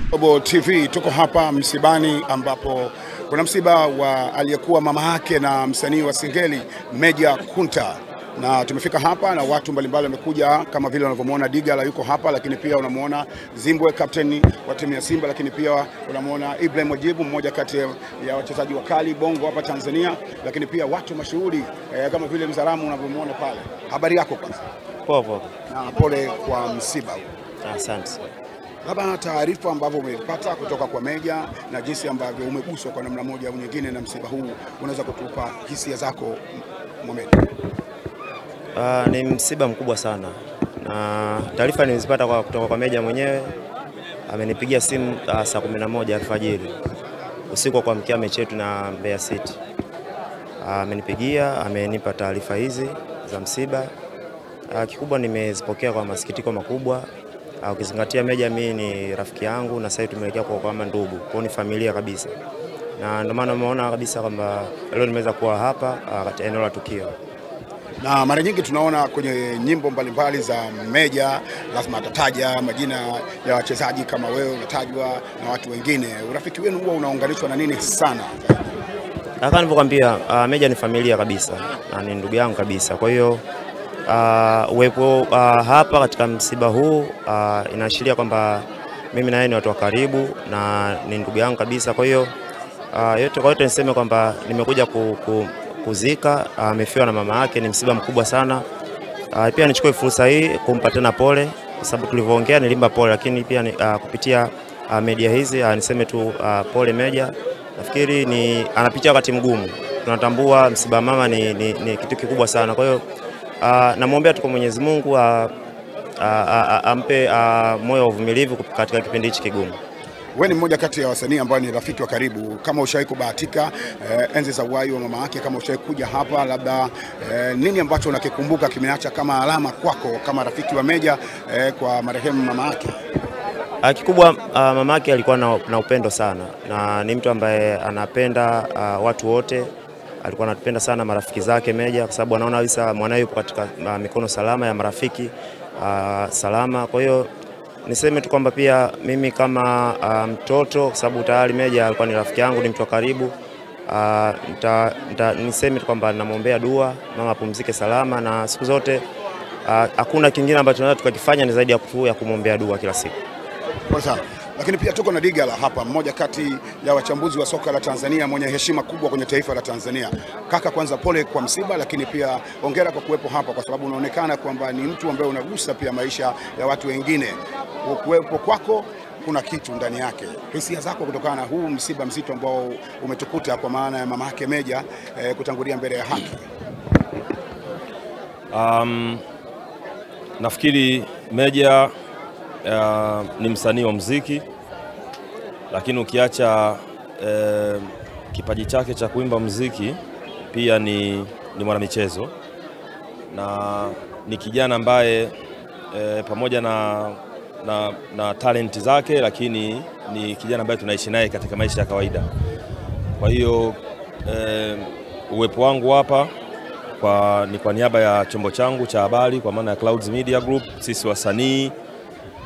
Global TV tuko hapa msibani ambapo kuna msiba wa aliyekuwa mama yake na msanii wa Singeli Meja Kunta, na tumefika hapa na watu mbalimbali wamekuja kama vile unavyomuona Digala yuko hapa, lakini pia unamuona Zimbwe captain wa timu ya Simba, lakini pia unamuona Ibrahim Wajibu mmoja kati ya wachezaji wakali Bongo hapa Tanzania, lakini pia watu mashuhuri kama vile Mzalamu unavyomuona pale. Habari yako kwanza? Poa poa. Na pole kwa msiba. Asante. Labda taarifa ambavyo umepata kutoka kwa Meja na jinsi ambavyo umeguswa kwa namna moja au nyingine na msiba huu, unaweza kutupa hisia zako Mohamed? Ni msiba mkubwa sana, na taarifa nilizipata kutoka kwa Meja mwenyewe. Amenipigia simu saa 11 alfajiri usiku kwa mkia mechi yetu na Mbeya City. Amenipigia, amenipa taarifa hizi za msiba. Kikubwa nimezipokea kwa masikitiko makubwa. Ukizingatia Meja mimi ni rafiki yangu na sasa tumeelekea kwa kama ndugu, kwa ni familia kabisa. Na ndio maana umeona kabisa kwamba leo nimeweza kuwa hapa katika eneo la tukio. Na mara nyingi tunaona kwenye nyimbo mbalimbali za Meja lazima atataja majina ya wachezaji kama wewe unatajwa na watu wengine. Urafiki wenu huwa unaunganishwa na nini sana? Kama nilivyokuambia, Meja ni familia kabisa na ni ndugu yangu kabisa. Kwa hiyo uwepo hapa katika msiba huu inaashiria kwamba mimi na yeye ni watu wa karibu na ni ndugu yangu kabisa. Kwa hiyo yote kwa yote niseme kwamba nimekuja kuzika, amefiwa na mama yake, ni msiba mkubwa sana. Pia nichukue fursa hii kumpa tena pole, kwa sababu tulivyoongea nilimpa pole, lakini pia kupitia media hizi niseme tu pole Meja. Nafikiri anapitia wakati mgumu. Tunatambua msiba mama ni kitu kikubwa sana. Kwa hiyo namwombea tu kwa Mwenyezi Mungu ampe moyo wa uvumilivu katika kipindi hichi kigumu. Wewe ni mmoja kati ya wasanii ambao ni rafiki wa karibu. Kama ushawahi kubahatika enzi za uhai wa mama yake, kama ushawahi kuja hapa, labda nini ambacho unakikumbuka kimeacha kama alama kwako kama rafiki wa Meja kwa marehemu mama yake? Kikubwa mama yake alikuwa na upendo sana, na ni mtu ambaye anapenda watu wote. Alikuwa anapenda sana marafiki zake Meja, kwa sababu anaona kabisa mwanae yupo katika mikono salama ya marafiki salama. Kwa hiyo niseme tu kwamba pia mimi kama mtoto, kwa sababu tayari Meja alikuwa ni rafiki yangu, ni mtu wa karibu, niseme tu kwamba namwombea dua mama apumzike salama, na siku zote hakuna kingine ambacho tunaweza tukakifanya ni zaidi ya kumwombea dua kila siku. Kwa sababu lakini pia tuko na Digala hapa, mmoja kati ya wachambuzi wa soka la Tanzania mwenye heshima kubwa kwenye taifa la Tanzania. Kaka, kwanza pole kwa msiba, lakini pia hongera kwa kuwepo hapa, kwa sababu unaonekana kwamba ni mtu ambaye unagusa pia maisha ya watu wengine. Kuwepo kwako kuna kitu ndani yake. Hisia zako kutokana na huu msiba mzito ambao umetukuta kwa maana ya mama yake Meja kutangulia mbele ya haki? Nafikiri Meja ni msanii wa muziki, lakini ukiacha kipaji chake cha kuimba muziki, pia ni mwanamichezo na ni kijana ambaye pamoja na talenti zake, lakini ni kijana ambaye tunaishi naye katika maisha ya kawaida. Kwa hiyo uwepo wangu hapa ni kwa niaba ya chombo changu cha habari, kwa maana ya Clouds Media Group. Sisi wasanii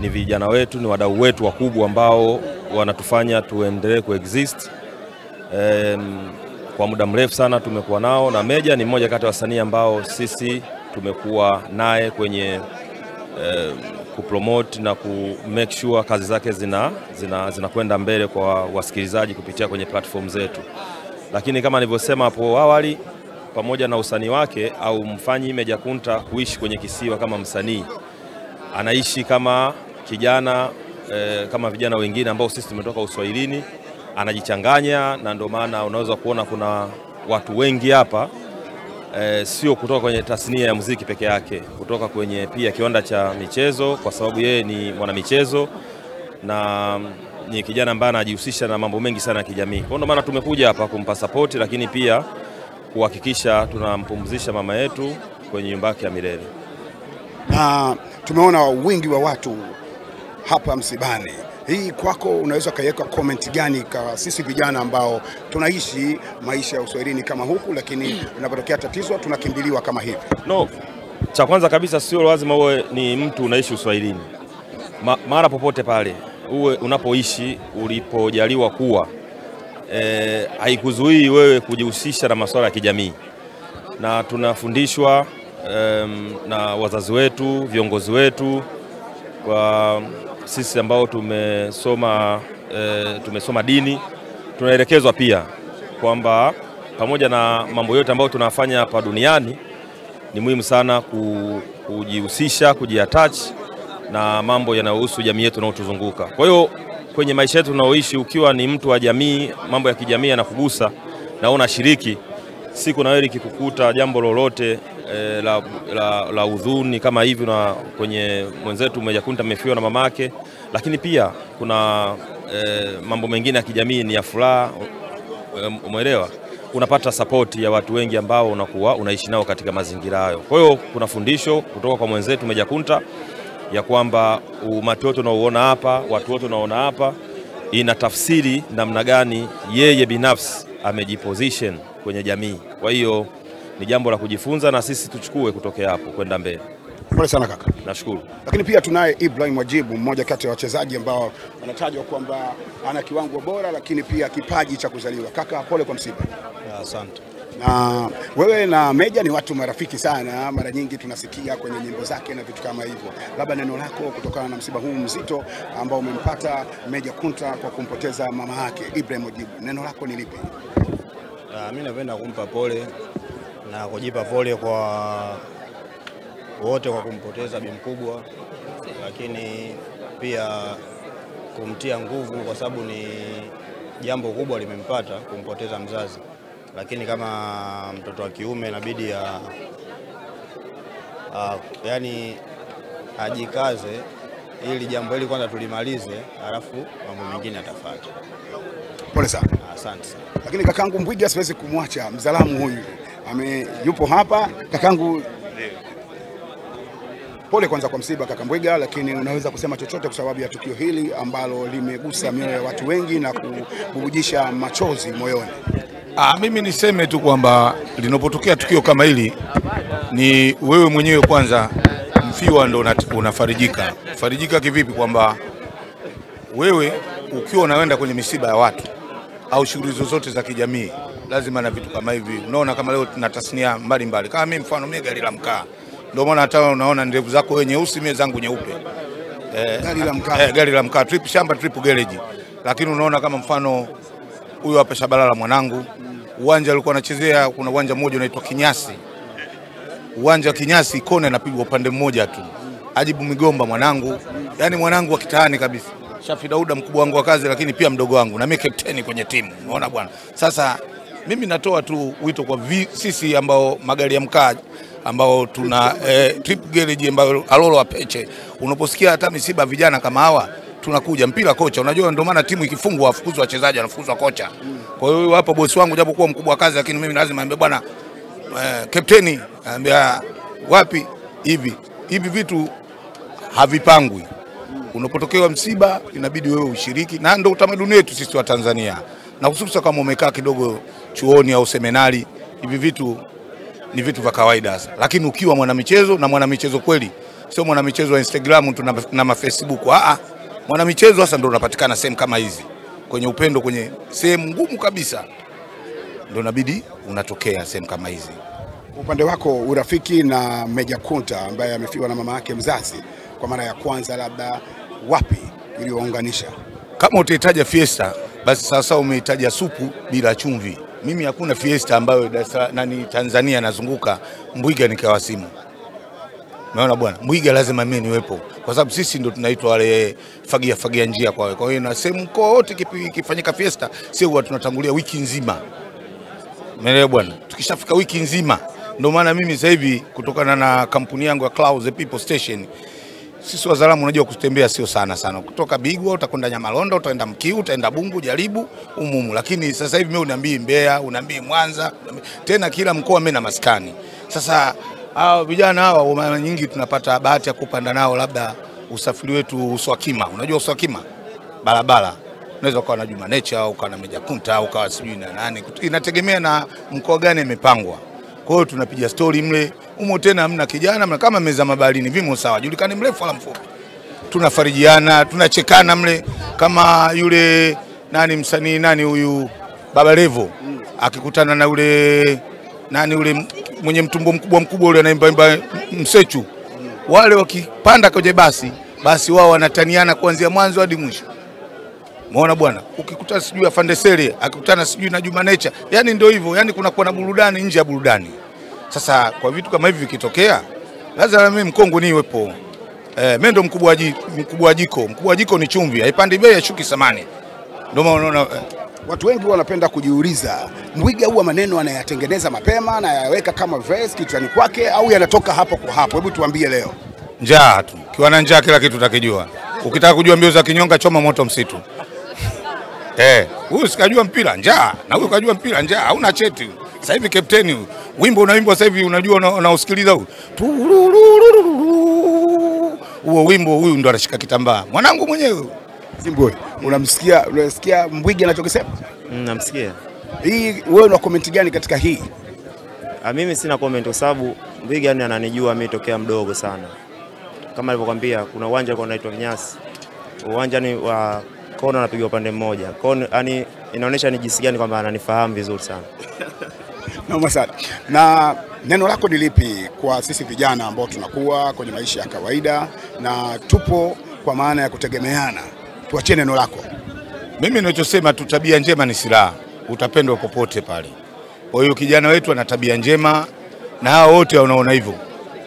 ni vijana wetu, ni wadau wetu wakubwa ambao wanatufanya tuendelee kuexist. Kwa muda mrefu sana tumekuwa nao, na Meja ni mmoja kati ya wasanii ambao sisi tumekuwa naye kwenye kupromote na make sure kazi zake zinakwenda mbele kwa wasikilizaji kupitia kwenye platform zetu. Lakini kama nilivyosema hapo awali, pamoja na usanii wake au mfanyi Meja Kunta kuishi kwenye kisiwa kama msanii, anaishi kama kijana kama vijana wengine ambao sisi tumetoka Uswahilini, anajichanganya, na ndio maana unaweza kuona kuna watu wengi hapa sio kutoka kwenye tasnia ya muziki peke yake, kutoka kwenye pia kiwanda cha michezo, kwa sababu yeye ni mwanamichezo na ni kijana ambaye anajihusisha na mambo mengi sana ya kijamii. Kwa ndio maana tumekuja hapa kumpa support, lakini pia kuhakikisha tunampumzisha mama yetu kwenye nyumba yake ya milele. Na tumeona wingi wa watu hapa msibani. Hii kwako unaweza kaiweka comment gani kwa sisi vijana ambao tunaishi maisha ya Uswahilini kama huku, lakini unapotokea tatizo tunakimbiliwa kama hivi? No, cha kwanza kabisa sio lazima uwe ni mtu unaishi Uswahilini. Mara popote pale uwe unapoishi ulipojaliwa kuwa haikuzuii wewe kujihusisha na masuala ya kijamii, na tunafundishwa na wazazi wetu, viongozi wetu, kwa sisi ambao tumesoma dini, tunaelekezwa pia kwamba pamoja na mambo yote ambayo tunafanya hapa duniani ni muhimu sana kujihusisha, kujiattach na mambo yanayohusu jamii yetu inayotuzunguka. Kwa hiyo kwenye maisha yetu tunaoishi, ukiwa ni mtu wa jamii, mambo ya kijamii yanakugusa na unashiriki, siku na wewe ikikukuta jambo lolote la huzuni kama hivi, na kwenye mwenzetu Meja Kunta amefiwa na mamake, lakini pia kuna mambo mengine ya kijamii ni ya furaha, umeelewa, unapata support ya watu wengi ambao unakuwa unaishi nao katika mazingira hayo. Kwa hiyo kuna fundisho kutoka kwa mwenzetu Meja Kunta ya kwamba umati wote unaoona hapa, watu wote unaoona hapa, ina tafsiri namna gani yeye binafsi amejiposition kwenye jamii. Kwa hiyo ni jambo la kujifunza na sisi tuchukue kutokea hapo kwenda mbele. Pole sana kaka. Nashukuru. Lakini pia tunaye Ibrahim Wajibu, mmoja kati ya wachezaji ambao wanatajwa kwamba ana kiwango bora lakini pia kipaji cha kuzaliwa. Kaka, pole kwa msiba. Asante. Na wewe na Meja ni watu marafiki sana, mara nyingi tunasikia kwenye nyimbo zake na vitu kama hivyo. Labda neno lako kutokana na msiba huu mzito ambao umempata Meja Kunta kwa kumpoteza mama yake Ibrahim Wajibu, neno lako ni lipi? Mimi napenda kumpa pole na kujipa pole kwa wote kwa kumpoteza bi mkubwa, lakini pia kumtia nguvu kwa sababu ni jambo kubwa limempata kumpoteza mzazi. Lakini kama mtoto wa kiume inabidi yani ajikaze ili jambo hili kwanza tulimalize, alafu mambo mengine atafuata. Pole sana. Asante sana. Lakini kakangu Mbwiga siwezi kumwacha, mzalamu huyu yupo hapa. Kakangu, pole kwanza kwa msiba kaka Mbwiga, lakini unaweza kusema chochote kwa sababu ya tukio hili ambalo limegusa mioyo ya watu wengi na kububujisha machozi moyoni? Mimi niseme tu kwamba linapotokea tukio kama hili, ni wewe mwenyewe kwanza mfiwa ndo unafarijika. Farijika kivipi? Kwamba wewe ukiwa unaenda kwenye misiba ya watu au shughuli zozote za kijamii, lazima na vitu kama hivi. Unaona kama leo tuna tasnia mbalimbali, kama mimi mfano mimi gari la mkaa, ndio maana hata unaona ndevu zako wewe nyeusi, mimi zangu nyeupe. Gari la mkaa, trip shamba, trip garage. Lakini unaona kama mfano huyu hapa Shabalala mwanangu, uwanja alikuwa anachezea, kuna uwanja mmoja unaitwa Kinyasi. Uwanja Kinyasi kona inapigwa upande mmoja tu. Ajibu Migomba mwanangu, yani mwanangu wa kitaani kabisa. Shafi Dauda mkubwa wangu wa kazi, lakini pia mdogo wangu, na mimi captain kwenye timu. Unaona bwana. Sasa mimi natoa tu wito kwa sisi ambao magari ya mkaa ambao tuna trip garage ambao Alolo Apeche, unaposikia hata misiba vijana kama hawa, tunakuja mpira kocha. Unajua ndio maana timu ikifungwa wafukuzwa wachezaji, wanafukuzwa kocha. Kwa hiyo hapo bosi wangu japo kuwa mkubwa kazi, lakini mimi lazima niambie bwana kapteni, anambia wapi hivi vitu havipangwi. Unapotokea msiba inabidi wewe ushiriki, na ndio utamaduni wetu sisi wa Tanzania, na hususan kama umekaa kidogo chuoni au seminari, hivi vitu ni vitu vya kawaida sasa. Lakini ukiwa mwanamichezo, na mwanamichezo kweli, sio mwanamichezo wa Instagram na Facebook, mwanamichezo sasa ndio unapatikana sehemu kama hizi, kwenye upendo, kwenye sehemu ngumu kabisa, ndio inabidi unatokea sehemu kama hizi. Upande wako urafiki na Meja Kunta ambaye amefiwa na mama yake mzazi kwa mara ya kwanza, labda wapi iliyounganisha? Kama utahitaja fiesta, basi sasa umehitaja supu bila chumvi. Mimi hakuna fiesta ambayo Tanzania nazunguka Mbwiga nikawasimu. Unaona bwana, Mbwiga lazima mimi niwepo, kwa sababu sisi ndio tunaitwa wale fagia njia kwa wewe. Kwa hiyo na sehemu kote ikifanyika fiesta, sio huwa tunatangulia wiki nzima. Umeelewa bwana? Tukishafika wiki nzima, ndio maana mimi sasa hivi kutokana na kampuni yangu ya Clouds the People Station, sisi wazalamu unajua kutembea sio sana. Kutoka Bigwa utakwenda Nyamalondo, utaenda Mkiu, utaenda Bungu, Jaribu, Umumu. Lakini sasa hivi mimi uniambie Mbeya, uniambie Mwanza, tena kila mkoa mimi na maskani. Sasa vijana hawa mara nyingi tunapata bahati ya kupanda nao, labda usafiri wetu Uswakima. Unajua Uswakima? Barabara. Unaweza kuwa na Juma Nature au kana Meja Kunta au kawa sijui na nani. Inategemea na mkoa gani imepangwa. Kwa hiyo tunapiga story mle. Umo tena hamna kijana, kama meza mabaharini, vimo sawa. Julikani mrefu wala mfupi. tunafarijiana, tunachekana mle kama yule nani msanii nani huyu Baba Levo akikutana na yule nani yule mwenye mtumbo mkubwa yule anaimba Msechu, wale wakipanda kwenye basi wao wanataniana kuanzia mwanzo hadi mwisho. Umeona bwana, ukikuta sijui Afande Sele akikutana sijui na Juma Nature, yani ndio hivyo, yani kuna na burudani nje ya burudani. Sasa kwa vitu kama hivi vikitokea, lazima mimi Mkongo niwepo. Mimi ndo mkubwa wa jiko ni chumvi, haipandi bei ya shuki samani. Ndio maana unaona watu wengi wanapenda kujiuliza, Mwiga huwa maneno anayatengeneza mapema na yaweka kama verse kichwani kwake au yanatoka hapo kwa hapo? Hebu tuambie leo. Njaa tu. Kiwa na njaa kila kitu utakijua. Ukitaka kujua mbio za kinyonga, choma moto msitu. Huyu sikajua mpira njaa, na huyu kajua mpira njaa, hauna cheti. Sasa hivi captain huyu, wimbo unaimbwa sasa hivi unajua unausikiliza huyu. Huo wimbo huyu ndo anashika kitambaa. Mwanangu mwenyewe. Simboy, unasikia Mwiga anachokisema? Namsikia. Hii wewe una comment gani katika hii? Mimi sina comment kwa sababu Mwiga ni ananijua mimi tokea mdogo sana. Kama nilivyokuambia kuna uwanja kwa unaitwa Vinyasi. Uwanja ni wa kona anapigwa upande mmoja. Yani inaonyesha ni jinsi gani kwamba ananifahamu vizuri sana. Naomba sana. Na neno lako ni lipi kwa sisi vijana ambao tunakuwa kwenye maisha ya kawaida na tupo kwa maana ya kutegemeana? Tuachie neno lako. Mimi ninachosema tu, tabia njema ni silaha, utapendwa popote pale. Kwa hiyo kijana wetu ana tabia njema na hao wote wanaona hivyo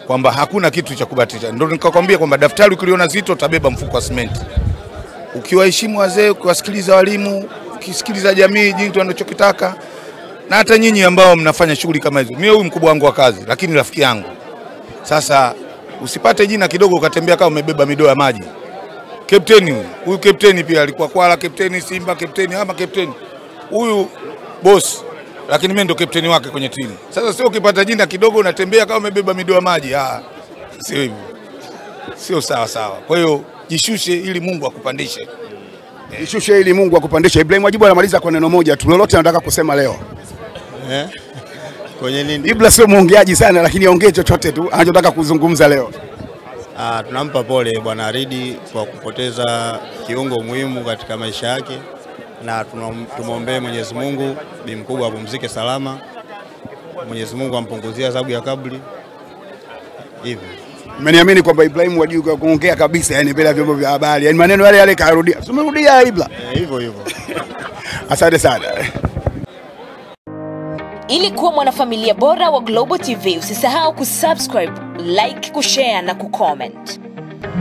kwamba hakuna kitu cha kubatisha. Ndio nikakwambia kwamba daftari ukiliona zito utabeba mfuko wa simenti. Ukiwaheshimu wazee, ukiwasikiliza walimu, ukisikiliza jamii jinsi wanachokitaka, na hata nyinyi ambao mnafanya shughuli kama hizo. Mimi huyu mkubwa wangu wa kazi, lakini rafiki yangu. Sasa usipate jina kidogo ukatembea kama umebeba midoo ya maji. Kapteni huyu kapteni pia alikuwa Kwala, kapteni Simba, kapteni ama kapteni. Huyu boss, lakini mimi ndo kapteni wake kwenye timu. Sasa sio ukipata jina kidogo unatembea kama umebeba midoo ya maji. Sio hivyo. Sio sawa. Kwa hiyo jishushe ili Mungu akupandishe. Jishushe ili Mungu akupandishe. Ibrahim Wajibu anamaliza kwa neno moja tu. Lolote anataka kusema leo? Kwenye nini? Ibla sio muongeaji sana, lakini aongee chochote tu anachotaka kuzungumza leo. Tunampa pole Bwana Aridi kwa kupoteza kiungo muhimu katika maisha yake, na tumuombee Mwenyezi Mungu Bi Mkubwa apumzike salama. Mwenyezi Mungu ampunguzie adhabu ya kaburi. Hivyo. Mmeniamini kwamba Ibrahim Wajibu kuongea kabisa, yani bila vyombo vya habari. Yani maneno yale karudia. Umerudia Ibla? Hivyo. Asante sana. Ili kuwa mwanafamilia bora wa Global TV, usisahau kusubscribe, like, kushare na kucomment.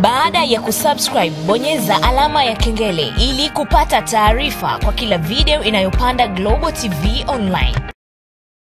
Baada ya kusubscribe, bonyeza alama ya kengele ili kupata taarifa kwa kila video inayopanda Global TV Online.